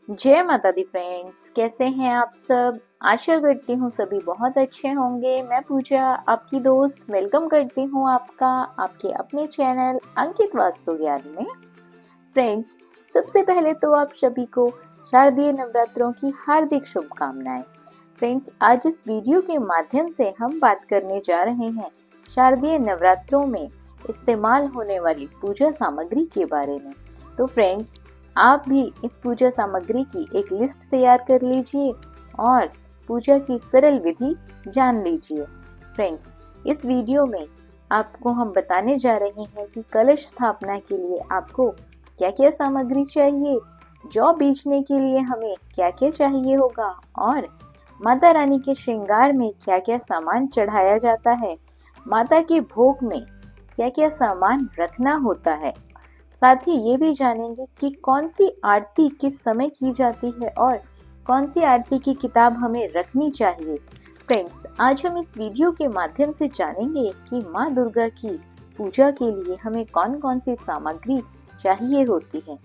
जय माता दी फ्रेंड्स, कैसे हैं आप सब। आशा करती हूँ सभी बहुत अच्छे होंगे। मैं पूजा आपकी दोस्त वेलकम करती हूँ आपका आपके अपने चैनल अंकित वास्तु ज्ञान में। फ्रेंड्स, सबसे पहले तो आप सभी को शारदीय नवरात्रों की हार्दिक शुभकामनाएं। फ्रेंड्स, आज इस वीडियो के माध्यम से हम बात करने जा रहे हैं शारदीय नवरात्रों में इस्तेमाल होने वाली पूजा सामग्री के बारे में। तो फ्रेंड्स, आप भी इस पूजा सामग्री की एक लिस्ट तैयार कर लीजिए और पूजा की सरल विधि जान लीजिए। फ्रेंड्स, इस वीडियो में आपको हम बताने जा रहे हैं कि कलश स्थापना के लिए आपको क्या क्या सामग्री चाहिए, जौ बीजने के लिए हमें क्या क्या चाहिए होगा और माता रानी के श्रृंगार में क्या क्या सामान चढ़ाया जाता है, माता के भोग में क्या क्या सामान रखना होता है। साथ ही ये भी जानेंगे कि कौन सी आरती किस समय की जाती है और कौन सी आरती की किताब हमें रखनी चाहिए। फ्रेंड्स, आज हम इस वीडियो के माध्यम से जानेंगे कि माँ दुर्गा की पूजा के लिए हमें कौन कौन सी सामग्री चाहिए होती है।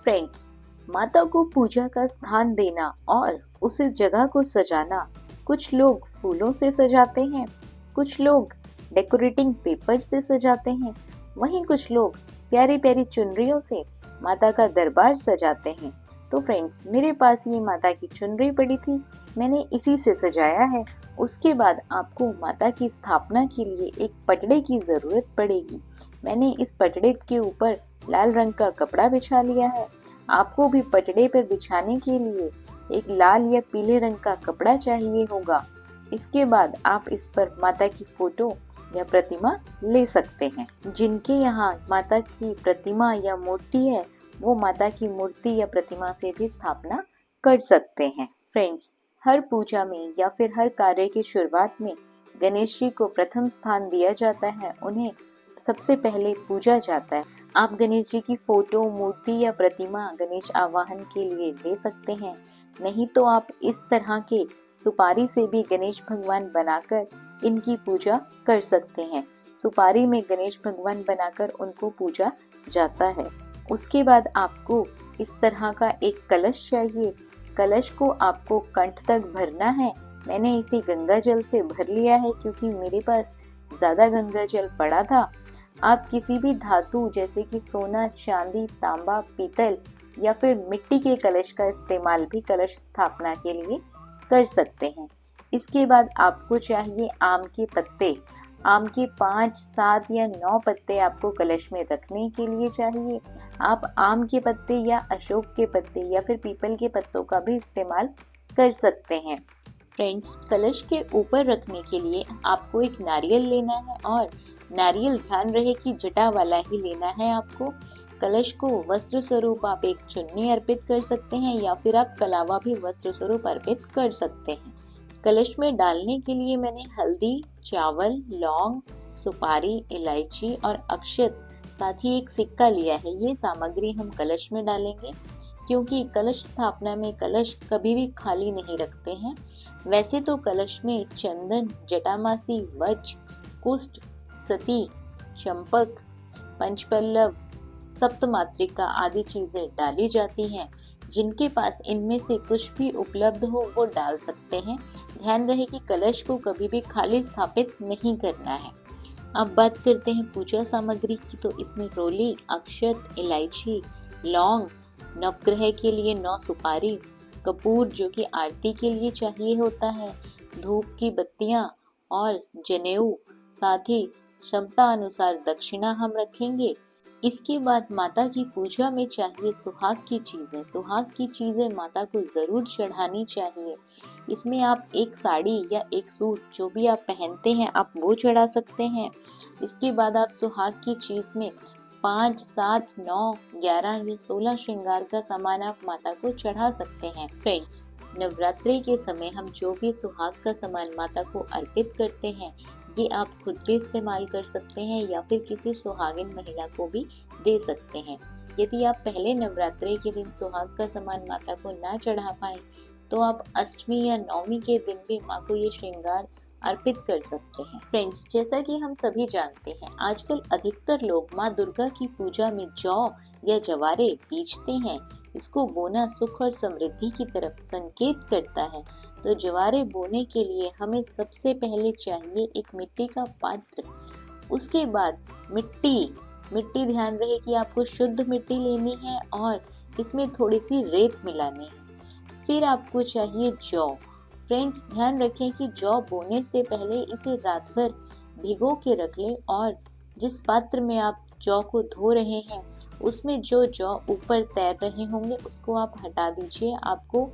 फ्रेंड्स, माता को पूजा का स्थान देना और उस जगह को सजाना, कुछ लोग फूलों से सजाते हैं, कुछ लोग डेकोरेटिंग पेपर से सजाते हैं, वहीं कुछ लोग प्यारी प्यारी चुनरियों से माता का दरबार सजाते हैं। तो फ्रेंड्स, मेरे पास ये माता की चुनरी पड़ी थी, मैंने इसी से सजाया है। उसके बाद आपको माता की स्थापना के लिए एक पटड़े की जरूरत पड़ेगी। मैंने इस पटड़े के ऊपर लाल रंग का कपड़ा बिछा लिया है। आपको भी पटड़े पर बिछाने के लिए एक लाल या पीले रंग का कपड़ा चाहिए होगा। इसके बाद आप इस पर माता की फोटो या प्रतिमा ले सकते हैं। जिनके यहाँ माता की प्रतिमा या मूर्ति है, वो माता की मूर्ति या प्रतिमा से भी स्थापना कर सकते हैं। फ्रेंड्स, हर पूजा में या फिर हर कार्य की शुरुआत में गणेश जी को प्रथम स्थान दिया जाता है, उन्हें सबसे पहले पूजा जाता है। आप गणेश जी की फोटो, मूर्ति या प्रतिमा गणेश आवाहन के लिए ले सकते हैं। नहीं तो आप इस तरह के सुपारी से भी गणेश भगवान बनाकर इनकी पूजा कर सकते हैं। सुपारी में गणेश भगवान बनाकर उनको पूजा जाता है। उसके बाद आपको इस तरह का एक कलश चाहिए। कलश को आपको कंठ तक भरना है। मैंने इसे गंगा जल से भर लिया है क्योंकि मेरे पास ज्यादा गंगा जल पड़ा था। आप किसी भी धातु जैसे कि सोना, चांदी, तांबा, पीतल या फिर मिट्टी के कलश का इस्तेमाल भी कलश स्थापना के लिए कर सकते हैं। इसके बाद आपको चाहिए आम के पत्ते। आम के 5, 7 या 9 पत्ते आपको कलश में रखने के लिए चाहिए। आप आम के पत्ते या अशोक के पत्ते या फिर पीपल के पत्तों का भी इस्तेमाल कर सकते हैं। फ्रेंड्स, कलश के ऊपर रखने के लिए आपको एक नारियल लेना है और नारियल ध्यान रहे कि जटा वाला ही लेना है आपको। कलश को वस्त्र स्वरूप आप एक चुन्नी अर्पित कर सकते हैं या फिर आप कलावा भी वस्त्र स्वरूप अर्पित कर सकते हैं। कलश में डालने के लिए मैंने हल्दी, चावल, लौंग, सुपारी, इलायची और अक्षत, साथ ही एक सिक्का लिया है। ये सामग्री हम कलश में डालेंगे क्योंकि कलश स्थापना में कलश कभी भी खाली नहीं रखते हैं। वैसे तो कलश में चंदन, जटामासी, वज्र, कुष्ठ, सती, चंपक, पंचपल्लव, सप्तमात्रिका आदि चीजें डाली जाती हैं। जिनके पास इनमें से कुछ भी उपलब्ध हो वो डाल सकते हैं। ध्यान रहे कि कलश को कभी भी खाली स्थापित नहीं करना है। अब बात करते हैं पूजा सामग्री की। तो इसमें रोली, अक्षत, इलायची, लौंग, नवग्रह के लिए 9 सुपारी, कपूर जो कि आरती के लिए चाहिए होता है, धूप की बत्तियां और जनेऊ, साथ ही क्षमता अनुसार दक्षिणा हम रखेंगे। इसके बाद माता की पूजा में चाहिए सुहाग की चीजें। सुहाग की चीजें माता को जरूर चढ़ानी चाहिए। इसमें आप एक साड़ी या एक सूट जो भी आप पहनते हैं आप वो चढ़ा सकते हैं। इसके बाद आप सुहाग की चीज में 5, 7, 9, 11 या 16 श्रृंगार का सामान आप माता को चढ़ा सकते हैं। फ्रेंड्स, नवरात्रि के समय हम जो भी सुहाग का सामान माता को अर्पित करते हैं, ये आप खुद भी इस्तेमाल कर सकते हैं या फिर किसी सुहागिन महिला को भी दे सकते हैं। यदि आप पहले नवरात्रि के दिन सुहाग का सामान माता को ना चढ़ा पाए तो आप अष्टमी या नवमी के दिन भी माँ को ये श्रृंगार अर्पित कर सकते हैं। फ्रेंड्स, जैसा कि हम सभी जानते हैं, आजकल अधिकतर लोग माँ दुर्गा की पूजा में जौ या जवारे बीजते हैं। इसको बोना सुख और समृद्धि की तरफ संकेत करता है। तो ज्वारे बोने के लिए हमें सबसे पहले चाहिए एक मिट्टी का पात्र। उसके बाद मिट्टी ध्यान रहे कि आपको शुद्ध मिट्टी लेनी है और इसमें थोड़ी सी रेत मिलानी है। फिर आपको चाहिए जौ। फ्रेंड्स, ध्यान रखें कि जौ बोने से पहले इसे रात भर भिगो के रख लें और जिस पात्र में आप जौ को धो रहे हैं उसमें जो जौ ऊपर तैर रहे होंगे उसको आप हटा दीजिए। आपको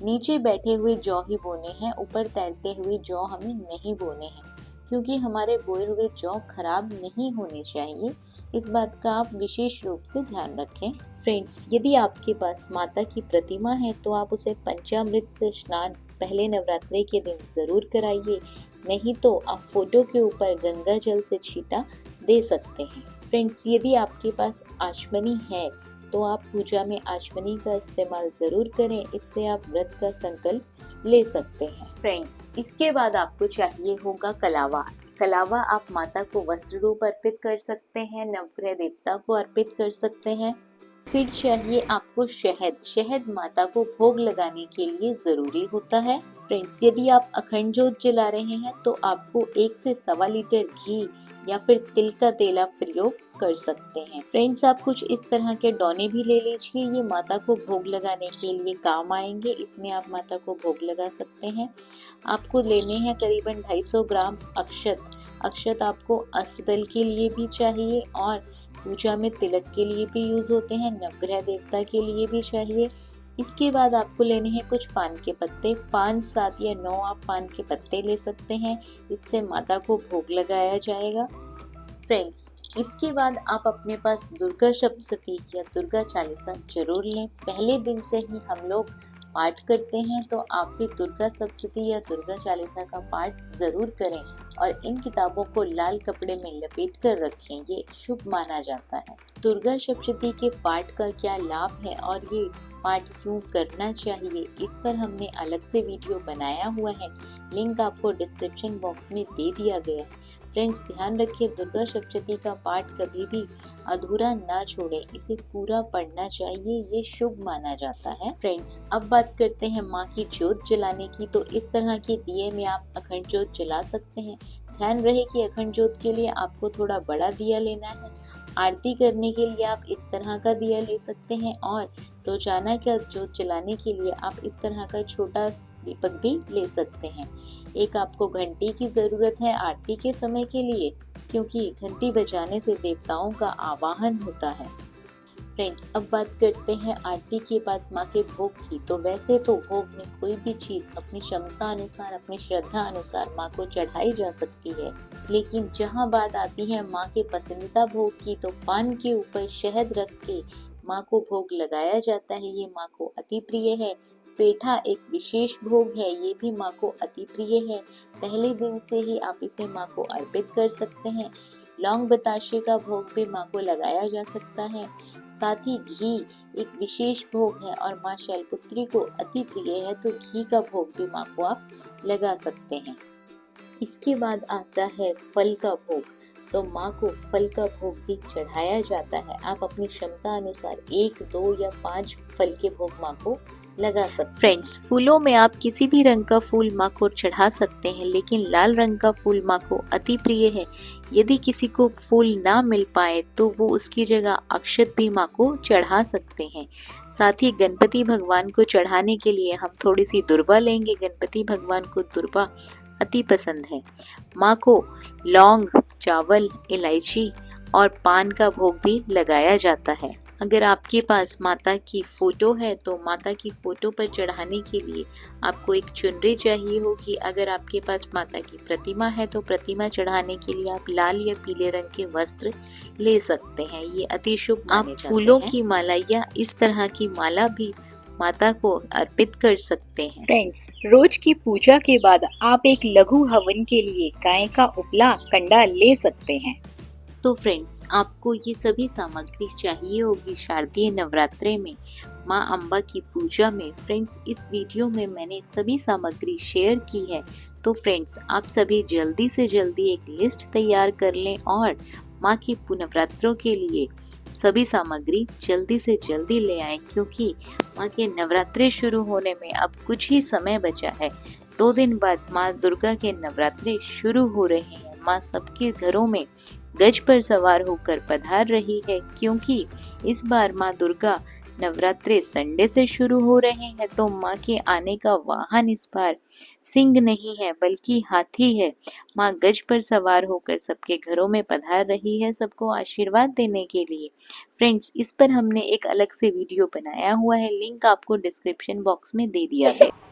नीचे बैठे हुए जौ ही बोने हैं, ऊपर तैरते हुए जौ हमें नहीं बोने हैं, क्योंकि हमारे बोए हुए जौ खराब नहीं होने चाहिए। इस बात का आप विशेष रूप से ध्यान रखें। फ्रेंड्स, यदि आपके पास माता की प्रतिमा है तो आप उसे पंचामृत से स्नान पहले नवरात्रि के दिन जरूर कराइए, नहीं तो आप फोटो के ऊपर गंगा जल से छींटा दे सकते हैं। फ्रेंड्स, यदि आपके पास आचमनी है तो आप पूजा में आचमनी का इस्तेमाल जरूर करें, इससे आप व्रत का संकल्प ले सकते हैं। फ्रेंड्स, इसके बाद आपको चाहिए होगा कलावा। कलावा आप माता को वस्त्र रूप अर्पित कर सकते हैं, नवग्रह देवता को अर्पित कर सकते हैं। फिर चाहिए आपको शहद। शहद माता को भोग लगाने के लिए जरूरी होता है। फ्रेंड्स, यदि आप अखंड जोत जला रहे हैं तो आपको 1 से 1.25 लीटर घी या फिर तिल का तेल आप प्रयोग कर सकते हैं। फ्रेंड्स, आप कुछ इस तरह के डोने भी ले लीजिए, ये माता को भोग लगाने के लिए काम आएंगे। इसमें आप माता को भोग लगा सकते हैं। आपको लेने हैं करीबन 250 ग्राम अक्षत। अक्षत आपको अष्टदल के लिए भी चाहिए और पूजा में तिलक के लिए भी यूज होते हैं, नवग्रह देवता के लिए भी चाहिए। इसके बाद आपको लेने हैं कुछ पान के पत्ते। 5, 7 या 9 आप पान के पत्ते ले सकते हैं, इससे माता को भोग लगाया जाएगा। फ्रेंड्स, इसके बाद आप अपने पास दुर्गा सप्तशती या दुर्गा चालीसा जरूर लें। पहले दिन से ही हम लोग पाठ करते हैं तो आप भी दुर्गा सप्तशती या दुर्गा चालीसा का पाठ जरूर करें और इन किताबों को लाल कपड़े में लपेट कर रखें, ये शुभ माना जाता है। दुर्गा सप्तशती के पाठ का क्या लाभ है और ये पाठ क्यों करना चाहिए, इस पर हमने अलग से वीडियो बनाया हुआ है, लिंक आपको डिस्क्रिप्शन बॉक्स में दे दिया गया है। फ्रेंड्स, ध्यान रखिए दुर्गा सप्तशती का पाठ कभी भी अधूरा ना छोड़े, इसे पूरा पढ़ना चाहिए, ये शुभ माना जाता है। फ्रेंड्स, अब बात करते हैं माँ की ज्योत जलाने की। तो इस तरह के दिए में आप अखंड ज्योत जला सकते हैं। ध्यान रहे कि अखंड ज्योत के लिए आपको थोड़ा बड़ा दिया लेना है। आरती करने के लिए आप इस तरह का दिया ले सकते हैं और रोजाना का ज्योत जलाने के लिए आप इस तरह का छोटा दीपक भी ले सकते हैं। एक आपको घंटी की जरूरत है आरती के समय के लिए, क्योंकि घंटी बजाने से देवताओं का आवाहन होता है। फ्रेंड्स, अब बात करते हैं आरती के बाद माँ के भोग की। तो वैसे तो भोग में कोई भी चीज अपनी क्षमता अनुसार, अपनी श्रद्धा अनुसार माँ को चढ़ाई जा सकती है, लेकिन जहाँ बात आती है माँ के पसंदीदा भोग की, तो पान के ऊपर शहद रख के माँ को भोग लगाया जाता है। ये माँ को अति प्रिय है। पेठा एक विशेष भोग है, ये भी माँ को अति प्रिय है। पहले दिन से ही आप इसे माँ को अर्पित कर सकते हैं। लौंग बताशे का भोग भी माँ को लगाया जा सकता है। साथ ही घी एक विशेष भोग है और माँ शैलपुत्री को अति प्रिय है, तो घी का भोग भी माँ को आप लगा सकते हैं। इसके बाद आता है फल का भोग। तो माँ को फल का भोग भी चढ़ाया जाता है। आप अपनी क्षमता अनुसार 1, 2 या 5 फल के भोग माँ को लगा सकते। फ्रेंड्स, फूलों में आप किसी भी रंग का फूल माँ को चढ़ा सकते हैं, लेकिन लाल रंग का फूल माँ को अति प्रिय है। यदि किसी को फूल ना मिल पाए तो वो उसकी जगह अक्षत भी माँ को चढ़ा सकते हैं। साथ ही गणपति भगवान को चढ़ाने के लिए हम थोड़ी सी दुर्वा लेंगे। गणपति भगवान को दुर्वा अति पसंद है। माँ को लौंग, चावल, इलायची और पान का भोग भी लगाया जाता है। अगर आपके पास माता की फोटो है तो माता की फोटो पर चढ़ाने के लिए आपको एक चुनरी चाहिए होगी। अगर आपके पास माता की प्रतिमा है तो प्रतिमा चढ़ाने के लिए आप लाल या पीले रंग के वस्त्र ले सकते हैं, ये अति शुभ माने जाते हैं। आप फूलों की माला या इस तरह की माला भी माता को अर्पित कर सकते हैं। फ्रेंड्स, रोज की पूजा के बाद आप एक लघु हवन के लिए गाय का उपला कंडा ले सकते हैं। तो फ्रेंड्स, आपको ये सभी सामग्री चाहिए होगी शारदीय नवरात्रे में माँ अम्बा की पूजा में। फ्रेंड्स, इस वीडियो में मैंने सभी सामग्री शेयर की है, तो फ्रेंड्स आप सभी जल्दी से जल्दी एक लिस्ट तैयार कर लें और माँ की नवरात्रों के लिए सभी सामग्री जल्दी से जल्दी ले आएं, क्योंकि माँ के नवरात्रे शुरू होने में अब कुछ ही समय बचा है। 2 दिन बाद माँ दुर्गा के नवरात्रे शुरू हो रहे हैं। माँ सबके घरों में गज पर सवार होकर पधार रही है, क्योंकि इस बार माँ दुर्गा नवरात्रे संडे से शुरू हो रहे हैं, तो माँ के आने का वाहन इस बार सिंह नहीं है बल्कि हाथी है। माँ गज पर सवार होकर सबके घरों में पधार रही है, सबको आशीर्वाद देने के लिए। फ्रेंड्स, इस पर हमने एक अलग से वीडियो बनाया हुआ है, लिंक आपको डिस्क्रिप्शन बॉक्स में दे दिया है।